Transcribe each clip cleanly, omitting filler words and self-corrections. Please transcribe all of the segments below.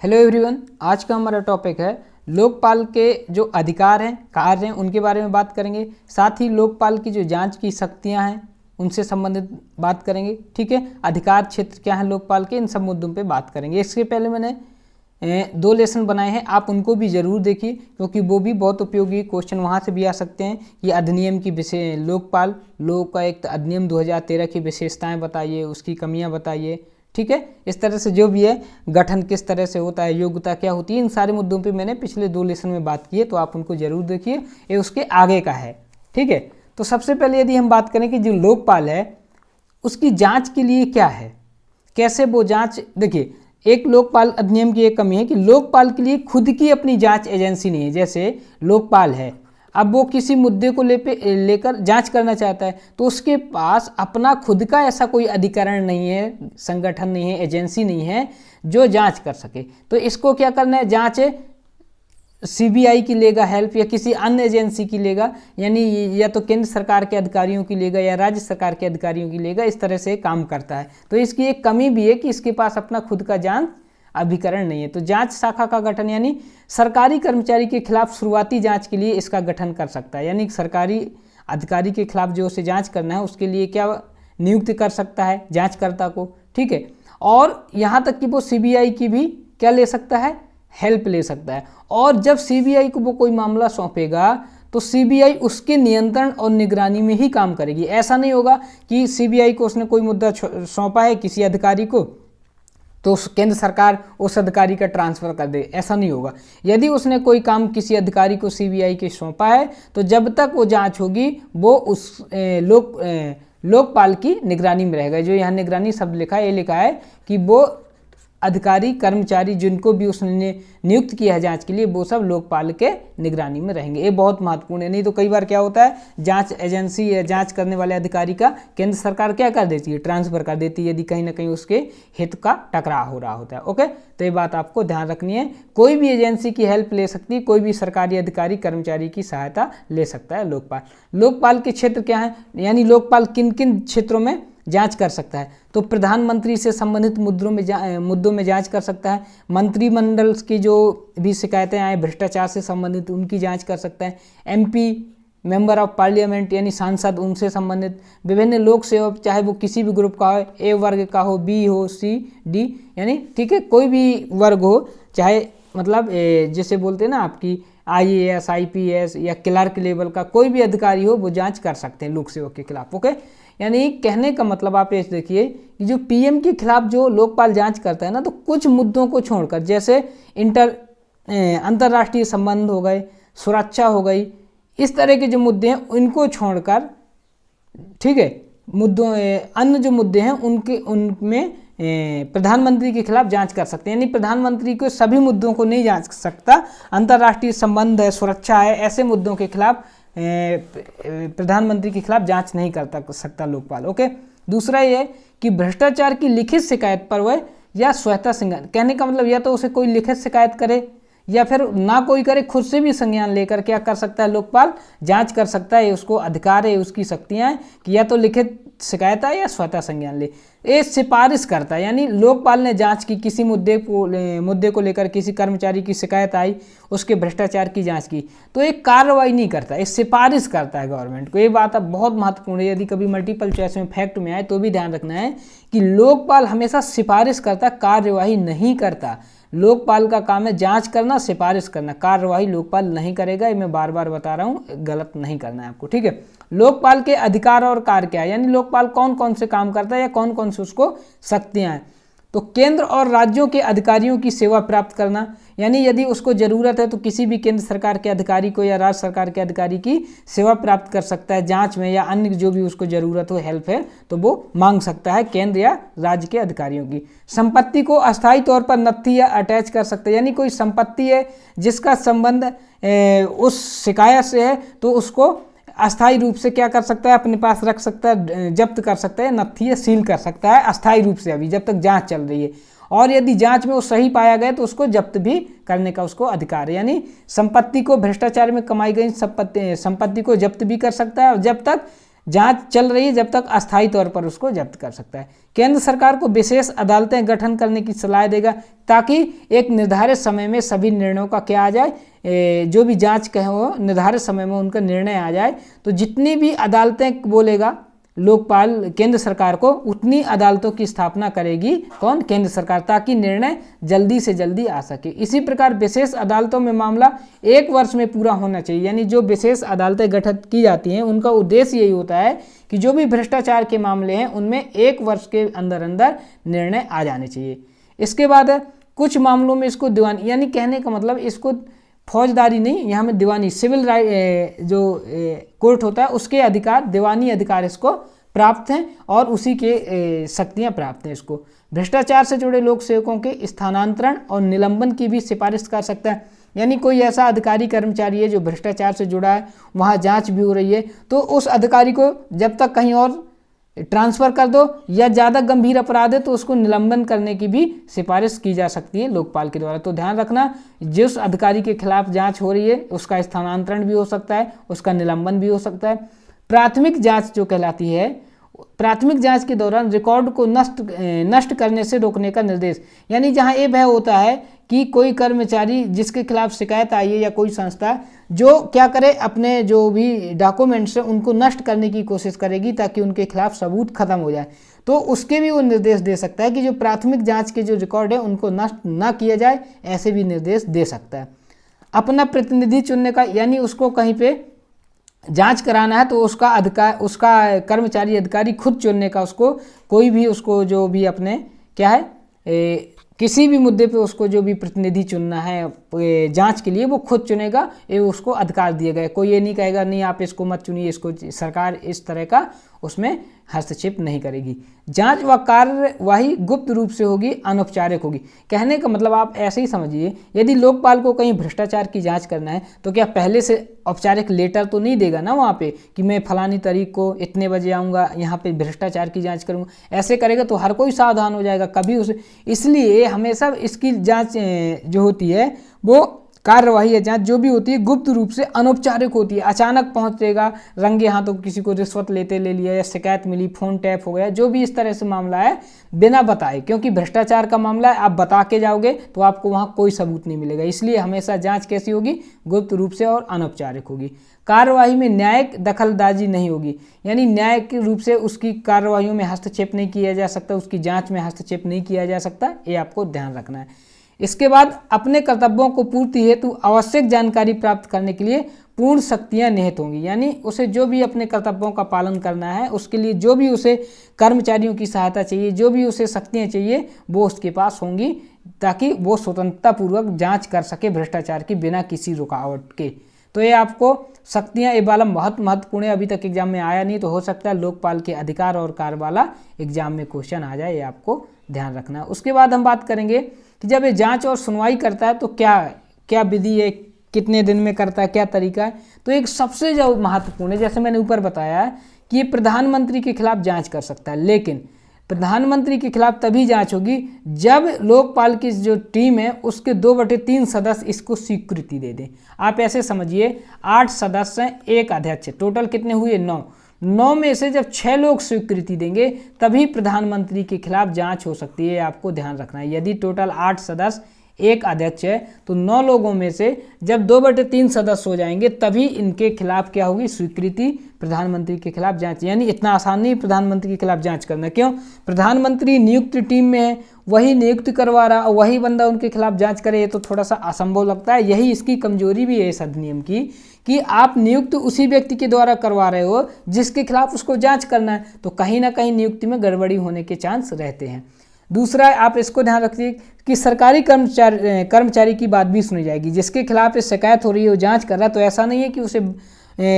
Hello everyone, आज का हमारा टॉपिक है लोकपाल के जो अधिकार हैं, कार्य हैं, उनके बारे में बात करेंगे। साथ ही लोकपाल की जो जांच की शक्तियां हैं उनसे संबंधित बात करेंगे। ठीक है, अधिकार क्षेत्र क्या है लोकपाल के, इन सब मुद्दों पे बात करेंगे। इसके पहले मैंने 2 लेसन बनाए हैं, आप उनको भी ज़रूर देखिए क्योंकि वो भी बहुत उपयोगी क्वेश्चन वहाँ से भी आ सकते हैं। ये अधिनियम की विशेष लोकपाल लोक का एक अधिनियम 2013 की विशेषताएँ बताइए, उसकी कमियाँ बताइए। ठीक है, इस तरह से जो भी है गठन किस तरह से होता है, योग्यता क्या होती है, इन सारे मुद्दों पे मैंने पिछले 2 लेसन में बात की है, तो आप उनको जरूर देखिए। ये उसके आगे का है। ठीक है, तो सबसे पहले यदि हम बात करें कि जो लोकपाल है उसकी जांच के लिए क्या है, कैसे वो जांच, देखिए एक लोकपाल अधिनियम की एक कमी है कि लोकपाल के लिए खुद की अपनी जांच एजेंसी नहीं है। जैसे लोकपाल है, अब वो किसी मुद्दे को लेकर जांच करना चाहता है तो उसके पास अपना खुद का ऐसा कोई अधिकरण नहीं है, संगठन नहीं है, एजेंसी नहीं है जो जांच कर सके। तो इसको क्या करना है, जांच सीबीआई की लेगा हेल्प, या किसी अन्य एजेंसी की लेगा, यानी या तो केंद्र सरकार के अधिकारियों की लेगा या राज्य सरकार के अधिकारियों की लेगा। इस तरह से काम करता है। तो इसकी एक कमी भी है कि इसके पास अपना खुद का जांच अभिकरण नहीं है। तो जांच शाखा का गठन, यानी सरकारी कर्मचारी के खिलाफ शुरुआती जांच के लिए इसका गठन कर सकता है। यानी सरकारी अधिकारी के खिलाफ जो उसे जांच करना है उसके लिए क्या नियुक्त कर सकता है जांचकर्ता को। ठीक है, और यहाँ तक कि वो सीबीआई की भी क्या ले सकता है, हेल्प ले सकता है। और जब सीबीआई को वो कोई मामला सौंपेगा तो सीबीआई उसके नियंत्रण और निगरानी में ही काम करेगी। ऐसा नहीं होगा कि सीबीआई को उसने कोई मुद्दा सौंपा है किसी अधिकारी को तो केंद्र सरकार उस अधिकारी का ट्रांसफ़र कर दे, ऐसा नहीं होगा। यदि उसने कोई काम किसी अधिकारी को सीबीआई के सौंपा है तो जब तक वो जांच होगी वो उस लोकपाल की निगरानी में रहेगा। जो यहाँ निगरानी शब्द लिखा है, ये लिखा है कि वो अधिकारी कर्मचारी जिनको भी उसने नियुक्त किया है जांच के लिए वो सब लोकपाल के निगरानी में रहेंगे। ये बहुत महत्वपूर्ण है। नहीं तो कई बार क्या होता है, जांच एजेंसी या जांच करने वाले अधिकारी का केंद्र सरकार क्या कर देती है, ट्रांसफर कर देती है, यदि कहीं ना कहीं उसके हित का टकराव हो रहा होता है। ओके, तो ये बात आपको ध्यान रखनी है। कोई भी एजेंसी की हेल्प ले सकती है, कोई भी सरकारी अधिकारी कर्मचारी की सहायता ले सकता है लोकपाल। लोकपाल के क्षेत्र क्या है, यानी लोकपाल किन किन क्षेत्रों में जांच कर सकता है। तो प्रधानमंत्री से संबंधित मुद्दों में जांच कर सकता है। मंत्रिमंडल की जो भी शिकायतें आए भ्रष्टाचार से संबंधित उनकी जांच कर सकता है। एमपी मेंबर ऑफ पार्लियामेंट यानी सांसद, उनसे संबंधित विभिन्न लोक सेवक, चाहे वो किसी भी ग्रुप का हो, ए वर्ग का हो, बी हो, सी, डी, यानी ठीक है कोई भी वर्ग हो, चाहे मतलब जैसे बोलते हैं ना आपकी IAS, IPS या क्लर्क लेवल का कोई भी अधिकारी हो वो जांच कर सकते हैं लोक सेवक के खिलाफ। ओके, यानी कहने का मतलब आप ये देखिए कि जो पीएम के खिलाफ जो लोकपाल जांच करता है ना, तो कुछ मुद्दों को छोड़कर, जैसे अंतर्राष्ट्रीय संबंध हो गए, सुरक्षा हो गई, इस तरह के जो मुद्दे हैं उनको छोड़कर, ठीक है, अन्य जो मुद्दे हैं उनमें प्रधानमंत्री के खिलाफ जांच कर सकते हैं। यानी प्रधानमंत्री को सभी मुद्दों को नहीं जांच सकता, अंतर्राष्ट्रीय संबंध है, सुरक्षा है, ऐसे मुद्दों के खिलाफ प्रधानमंत्री के खिलाफ जांच नहीं कर सकता लोकपाल। ओके, दूसरा ये कि भ्रष्टाचार की लिखित शिकायत पर वह या स्वतः संज्ञान, कहने का मतलब या तो उसे कोई लिखित शिकायत करे या फिर ना कोई करे, खुद से भी संज्ञान लेकर क्या कर सकता है लोकपाल, जांच कर सकता है। उसको अधिकार है, उसकी शक्तियां हैं कि या तो लिखित शिकायत आए या स्वतः संज्ञान ले। ये सिफारिश करता है, यानी लोकपाल ने जांच की, किसी मुद्दे को लेकर किसी कर्मचारी की शिकायत आई, उसके भ्रष्टाचार की जांच की, तो एक कार्रवाई नहीं करता, ये सिफारिश करता है गवर्नमेंट को। ये बात अब बहुत महत्वपूर्ण है, यदि कभी मल्टीपल चॉइस में फैक्ट में आए तो भी ध्यान रखना है कि लोकपाल हमेशा सिफारिश करता, कार्यवाही नहीं करता। लोकपाल का काम है जांच करना, सिफारिश करना, कार्यवाही लोकपाल नहीं करेगा। ये मैं बार बार बता रहा हूँ, गलत नहीं करना है आपको। ठीक है, लोकपाल के अधिकार और कार्य क्या है, यानी लोकपाल कौन कौन से काम करता है या कौन कौन से उसको शक्तियाँ हैं। तो केंद्र और राज्यों के अधिकारियों की सेवा प्राप्त करना, यानी यदि उसको ज़रूरत है तो किसी भी केंद्र सरकार के अधिकारी को या राज्य सरकार के अधिकारी की सेवा प्राप्त कर सकता है जांच में, या अन्य जो भी उसको ज़रूरत हो, हेल्प है, तो वो मांग सकता है केंद्र या राज्य के अधिकारियों की। संपत्ति को अस्थायी तौर पर नत्थी या अटैच कर सकता है, यानी कोई संपत्ति है जिसका संबंध उस शिकायत से है तो उसको अस्थायी रूप से क्या कर सकता है, अपने पास रख सकता है, जब्त कर सकता है, नत्थी या सील कर सकता है अस्थायी रूप से, अभी जब तक जांच चल रही है। और यदि जांच में वो सही पाया गया तो उसको जब्त भी करने का उसको अधिकार है। यानी संपत्ति को, भ्रष्टाचार में कमाई गई संपत्ति को जब्त भी कर सकता है, और जब तक जांच चल रही है जब तक अस्थायी तौर पर उसको जब्त कर सकता है। केंद्र सरकार को विशेष अदालतें गठन करने की सलाह देगा ताकि एक निर्धारित समय में सभी निर्णयों का क्या आ जाए, जो भी जांच कहे वो निर्धारित समय में उनका निर्णय आ जाए। तो जितनी भी अदालतें बोलेगा लोकपाल केंद्र सरकार को, उतनी अदालतों की स्थापना करेगी कौन, केंद्र सरकार, ताकि निर्णय जल्दी से जल्दी आ सके। इसी प्रकार विशेष अदालतों में मामला 1 वर्ष में पूरा होना चाहिए, यानी जो विशेष अदालतें गठित की जाती हैं उनका उद्देश्य यही होता है कि जो भी भ्रष्टाचार के मामले हैं उनमें 1 वर्ष के अंदर अंदर निर्णय आ जाने चाहिए। इसके बाद कुछ मामलों में इसको दीवानी, यानी कहने का मतलब इसको फौजदारी नहीं, यहाँ में दीवानी, सिविल राइट जो कोर्ट होता है उसके अधिकार, दीवानी अधिकार इसको प्राप्त हैं और उसी के शक्तियाँ प्राप्त हैं। इसको भ्रष्टाचार से जुड़े लोक सेवकों के स्थानांतरण और निलंबन की भी सिफारिश कर सकता है, यानी कोई ऐसा अधिकारी कर्मचारी है जो भ्रष्टाचार से जुड़ा है, वहाँ जांच भी हो रही है, तो उस अधिकारी को जब तक कहीं और ट्रांसफ़र कर दो या ज़्यादा गंभीर अपराध है तो उसको निलंबन करने की भी सिफारिश की जा सकती है लोकपाल के द्वारा। तो ध्यान रखना, जिस अधिकारी के खिलाफ जांच हो रही है उसका स्थानांतरण भी हो सकता है, उसका निलंबन भी हो सकता है। प्राथमिक जांच जो कहलाती है, प्राथमिक जांच के दौरान रिकॉर्ड को नष्ट करने से रोकने का निर्देश, यानी जहां ये भय होता है कि कोई कर्मचारी जिसके खिलाफ शिकायत आई है या कोई संस्था जो क्या करे, अपने जो भी डॉक्यूमेंट्स हैं उनको नष्ट करने की कोशिश करेगी ताकि उनके खिलाफ सबूत खत्म हो जाए, तो उसके भी वो निर्देश दे सकता है कि जो प्राथमिक जांच के जो रिकॉर्ड है उनको नष्ट ना किया जाए, ऐसे भी निर्देश दे सकता है। अपना प्रतिनिधि चुनने का, यानी उसको कहीं पे जांच कराना है तो उसका अधिकार, उसका कर्मचारी अधिकारी खुद चुनने का, उसको कोई भी उसको जो भी अपने क्या है किसी भी मुद्दे पे उसको जो भी प्रतिनिधि चुनना है जांच के लिए वो खुद चुनेगा, ये उसको अधिकार दिया गया है। कोई ये नहीं कहेगा नहीं आप इसको मत चुनिए, इसको सरकार इस तरह का उसमें हस्तक्षेप नहीं करेगी। जांच व कार्यवाही गुप्त रूप से होगी, अनौपचारिक होगी। कहने का मतलब आप ऐसे ही समझिए, यदि लोकपाल को कहीं भ्रष्टाचार की जांच करना है तो क्या पहले से औपचारिक लेटर तो नहीं देगा ना वहाँ पे कि मैं फलानी तारीख को इतने बजे आऊँगा, यहाँ पे भ्रष्टाचार की जांच करूँगा। ऐसे करेगा तो हर कोई सावधान हो जाएगा, कभी उसे, इसलिए हमेशा इसकी जांच जो होती है वो कार्यवाही या जांच जो भी होती है गुप्त रूप से अनौपचारिक होती है। अचानक पहुंचेगा रंगे हाथों, किसी को रिश्वत लेते ले लिया या शिकायत मिली, फोन टैप हो गया, जो भी इस तरह से मामला है बिना बताए, क्योंकि भ्रष्टाचार का मामला है, आप बता के जाओगे तो आपको वहाँ कोई सबूत नहीं मिलेगा। इसलिए हमेशा जांच कैसी होगी, गुप्त रूप से और अनौपचारिक होगी। कार्यवाही में न्यायिक दखलंदाजी नहीं होगी, यानी न्यायिक रूप से उसकी कार्यवाहियों में हस्तक्षेप नहीं किया जा सकता, उसकी जाँच में हस्तक्षेप नहीं किया जा सकता, ये आपको ध्यान रखना है। इसके बाद अपने कर्तव्यों को पूर्ति हेतु आवश्यक जानकारी प्राप्त करने के लिए पूर्ण शक्तियां निहित होंगी, यानी उसे जो भी अपने कर्तव्यों का पालन करना है उसके लिए जो भी उसे कर्मचारियों की सहायता चाहिए, जो भी उसे शक्तियां चाहिए वो उसके पास होंगी, ताकि वो स्वतंत्रतापूर्वक जांच कर सके भ्रष्टाचार की बिना किसी रुकावट के। तो ये आपको शक्तियाँ, ये वाला बहुत महत्वपूर्ण है, अभी तक एग्जाम में आया नहीं, तो हो सकता है लोकपाल के अधिकार और कार्य वाला एग्जाम में क्वेश्चन आ जाए, ये आपको ध्यान रखना है। उसके बाद हम बात करेंगे कि जब ये जांच और सुनवाई करता है तो क्या क्या विधि है, कितने दिन में करता है, क्या तरीका है। तो एक सबसे जो महत्वपूर्ण है, जैसे मैंने ऊपर बताया है कि ये प्रधानमंत्री के खिलाफ जांच कर सकता है, लेकिन प्रधानमंत्री के खिलाफ तभी जांच होगी जब लोकपाल की जो टीम है उसके 2/3 सदस्य इसको स्वीकृति दे दें। आप ऐसे समझिए 8 सदस्य हैं, 1 अध्यक्ष, टोटल कितने हुए 9 में से जब 6 लोग स्वीकृति देंगे तभी प्रधानमंत्री के खिलाफ जांच हो सकती है, आपको ध्यान रखना है। यदि टोटल 8 सदस्य 1 अध्यक्ष है तो 9 लोगों में से जब 2/3 सदस्य हो जाएंगे तभी इनके खिलाफ क्या होगी, स्वीकृति, प्रधानमंत्री के खिलाफ जांच। यानी इतना आसान नहीं प्रधानमंत्री के खिलाफ जांच करना, क्यों, प्रधानमंत्री नियुक्त टीम में है, वही नियुक्त करवा रहा और वही बंदा उनके खिलाफ जांच करे, ये तो थोड़ा सा असंभव लगता है। यही इसकी कमजोरी भी है इस अधिनियम की कि आप नियुक्त उसी व्यक्ति के द्वारा करवा रहे हो जिसके खिलाफ उसको जांच करना है, तो कहीं ना कहीं नियुक्ति में गड़बड़ी होने के चांस रहते हैं। दूसरा, आप इसको ध्यान रखिए कि सरकारी कर्मचारी की बात भी सुनी जाएगी। जिसके खिलाफ शिकायत हो रही है, वो जांच कर रहा है, तो ऐसा नहीं है कि उसे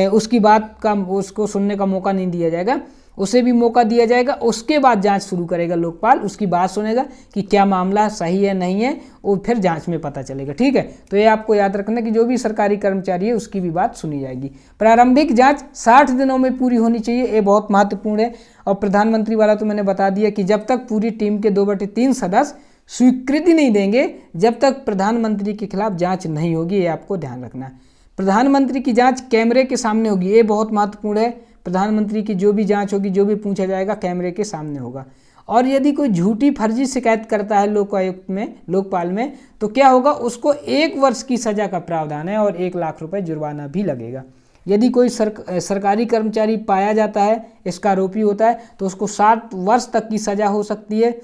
उसकी बात का उसको सुनने का मौका नहीं दिया जाएगा, उसे भी मौका दिया जाएगा। उसके बाद जांच शुरू करेगा लोकपाल, उसकी बात सुनेगा कि क्या मामला सही है नहीं है, वो फिर जांच में पता चलेगा। ठीक है, तो ये आपको याद रखना कि जो भी सरकारी कर्मचारी है उसकी भी बात सुनी जाएगी। प्रारंभिक जांच 60 दिनों में पूरी होनी चाहिए, ये बहुत महत्वपूर्ण है। और प्रधानमंत्री वाला तो मैंने बता दिया कि जब तक पूरी टीम के 2/3 सदस्य स्वीकृति नहीं देंगे जब तक प्रधानमंत्री के खिलाफ जाँच नहीं होगी, ये आपको ध्यान रखना है। प्रधानमंत्री की जाँच कैमरे के सामने होगी, ये बहुत महत्वपूर्ण है। प्रधानमंत्री की जो भी जांच होगी, जो भी पूछा जाएगा कैमरे के सामने होगा। और यदि कोई झूठी फर्जी शिकायत करता है लोकायुक्त में, लोकपाल में, तो क्या होगा, उसको 1 वर्ष की सज़ा का प्रावधान है और 1 लाख रुपए जुर्माना भी लगेगा। यदि कोई सरकारी कर्मचारी पाया जाता है, इसका आरोपी होता है, तो उसको 7 वर्ष तक की सज़ा हो सकती है।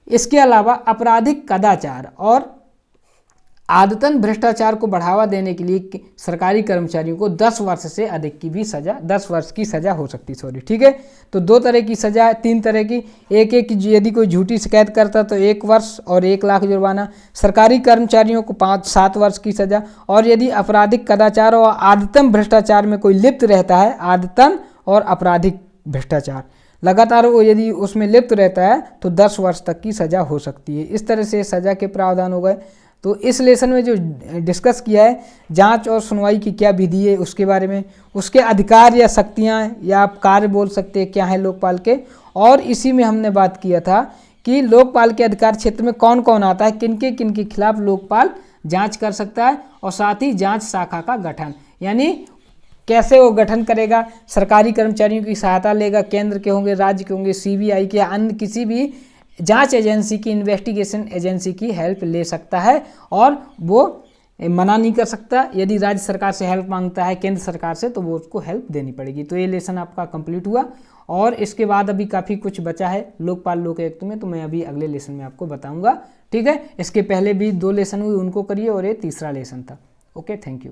इसके अलावा आपराधिक कदाचार और आदतन भ्रष्टाचार को बढ़ावा देने के लिए सरकारी कर्मचारियों को 10 वर्ष से अधिक की भी सज़ा, 10 वर्ष की सज़ा हो सकती है, सॉरी, ठीक है। तो 2 तरह की सज़ा है, 3 तरह की। एक यदि कोई झूठी शिकायत करता तो 1 वर्ष और 1 लाख जुर्माना, सरकारी कर्मचारियों को 5-7 वर्ष की सज़ा, और यदि आपराधिक कदाचार और आदतन भ्रष्टाचार में कोई लिप्त रहता है, आदतन और आपराधिक भ्रष्टाचार लगातार वो यदि उसमें लिप्त रहता है, तो 10 वर्ष तक की सज़ा हो सकती है। इस तरह से सज़ा के प्रावधान हो गए। तो इस लेसन में जो डिस्कस किया है, जांच और सुनवाई की क्या विधि है उसके बारे में, उसके अधिकार या शक्तियां या आप कार्य बोल सकते हैं क्या है लोकपाल के, और इसी में हमने बात किया था कि लोकपाल के अधिकार क्षेत्र में कौन कौन आता है, किन के खिलाफ लोकपाल जांच कर सकता है, और साथ ही जांच शाखा का गठन, यानी कैसे वो गठन करेगा, सरकारी कर्मचारियों की सहायता लेगा, केंद्र के होंगे, राज्य के होंगे, CBI के, अन्य किसी भी जांच एजेंसी की, इन्वेस्टिगेशन एजेंसी की हेल्प ले सकता है, और वो मना नहीं कर सकता। यदि राज्य सरकार से हेल्प मांगता है, केंद्र सरकार से, तो वो उसको हेल्प देनी पड़ेगी। तो ये लेसन आपका कंप्लीट हुआ, और इसके बाद अभी काफ़ी कुछ बचा है लोकपाल लोकायुक्त में, तो मैं अभी अगले लेसन में आपको बताऊंगा, ठीक है। इसके पहले भी 2 लेसन हुए, उनको करिए, और ये तीसरा लेसन था। Okay, thank you.